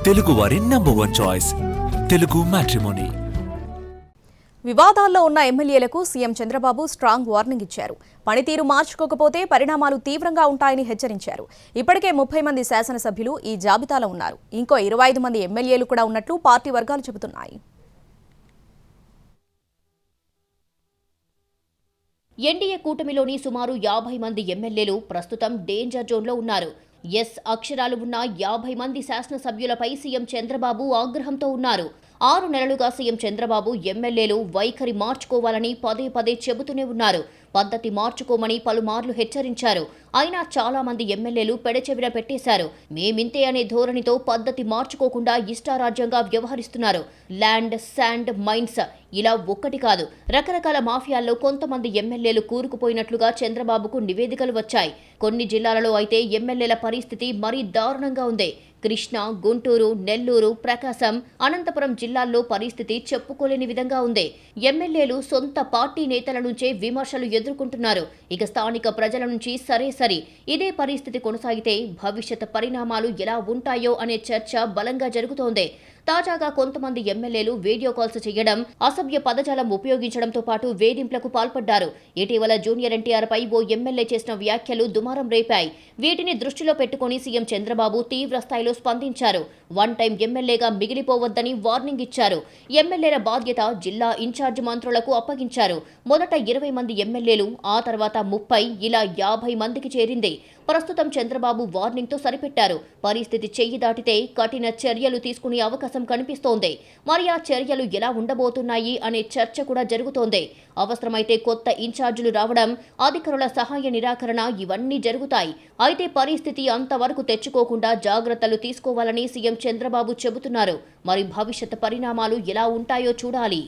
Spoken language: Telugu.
తెలుగువారి నంబర్ 1 చాయిస్ తెలుగు మ్యాట్రిమోనీ. వివాదాల్లో ఉన్న ఎమ్మెల్యేలకు సీఎం చంద్రబాబు స్ట్రాంగ్ వార్నింగ్ ఇచ్చారు. పనితీరు మార్చుకోకపోతే పరిణామాలు తీవ్రంగా ఉంటాయని హెచ్చరించారు. ఇప్పటికే 30 మంది శాసనసభ్యులు ఈ జాబితాలో ఉన్నారు. ఇంకో 25 మంది ఎమ్మెల్యేలు కూడా ఉన్నట్లు పార్టీ వర్గాలు చెబుతున్నాయి. ఎన్డీఏ కూటమిలోని సుమారు 50 మంది ఎమ్మెల్యేలు ప్రస్తుతం డేంజర్ జోన్లో ఉన్నారు. ఎస్ అక్షరాలు ఉన్న 50 మంది శాసనసభ్యులపై సీఎం చంద్రబాబు ఆగ్రహంతో ఉన్నారు. 6 నెలలుగా సీఎం చంద్రబాబు ఎమ్మెల్యేలు వైఖరి మార్చుకోవాలని పదే పదే చెబుతూనే ఉన్నారు. పద్ధతి మార్చుకోమని పలుమార్లు హెచ్చరించారు. అయినా చాలా మంది ఎమ్మెల్యేలు పెడచెవిన పెట్టేశారు. మేమింతే అనే ధోరణితో పద్ధతి మార్చుకోకుండా ఇష్టారాజ్యంగా వ్యవహరిస్తున్నారు. ల్యాండ్, శాండ్, మైన్స్ ఇలా ఒక్కటి కాదు, రకరకాల మాఫియాల్లో కొంతమంది ఎమ్మెల్యేలు కూరుకుపోయినట్లుగా చంద్రబాబుకు నివేదికలు వచ్చాయి. కొన్ని జిల్లాలలో అయితే ఎమ్మెల్యేల పరిస్థితి మరీ దారుణంగా ఉంది. కృష్ణా, గుంటూరు, నెల్లూరు, ప్రకాశం, అనంతపురం జిల్లాల్లో పరిస్థితి చెప్పుకోలేని విధంగా ఉంది. ఎమ్మెల్యేలు సొంత పార్టీ నేతల నుంచే విమర్శలు ఎదుర్కొంటున్నారు. ఇక స్థానిక ప్రజల నుంచి సరే ఇదే పరిస్థితి కొనసాగితే భవిష్యత్ పరిణామాలు ఎలా ఉంటాయో అనే చర్చ బలంగా జరుగుతోంది. తాజాగా కొంతమంది ఎమ్మెల్యేలు వీడియో కాల్స్ చేయడం, అసభ్య పదజాలం ఉపయోగించడంతో పాటు వేధింపులకు పాల్పడ్డారు. ఇటీవల జూనియర్ ఎన్టీఆర్ పై ఓ ఎమ్మెల్యే చేసిన వ్యాఖ్యలు దుమారం రేపాయి. వీటిని దృష్టిలో పెట్టుకుని సీఎం చంద్రబాబు తీవ్ర స్థాయిలో స్పందించారు. వన్ టైం ఎమ్మెల్యేగా మిగిలిపోవద్దని వార్నింగ్ ఇచ్చారు. ఎమ్మెల్యేల బాధ్యత జిల్లా ఇన్ఛార్జ్ మంత్రులకు అప్పగించారు. మొదట 20 మంది ఎమ్మెల్యేలు, ఆ తర్వాత 30, ఇలా 50 మందికి చేరింది. ప్రస్తుతం చంద్రబాబు వార్నింగ్తో సరిపెట్టారు. పరిస్థితి చెయ్యి దాటితే కఠిన చర్యలు తీసుకునే అవకాశం కనిపిస్తోంది. మరి ఆ చర్యలు ఎలా ఉండబోతున్నాయి అనే చర్చ కూడా జరుగుతోంది. అవసరమైతే కొత్త ఇన్ఛార్జీలు రావడం, అధికారుల సహాయ నిరాకరణ ఇవన్నీ జరుగుతాయి. అయితే పరిస్థితి అంతవరకు తెచ్చుకోకుండా జాగ్రత్తలు తీసుకోవాలని సీఎం చంద్రబాబు చెబుతున్నారు. మరి భవిష్యత్ పరిణామాలు ఎలా ఉంటాయో చూడాలి.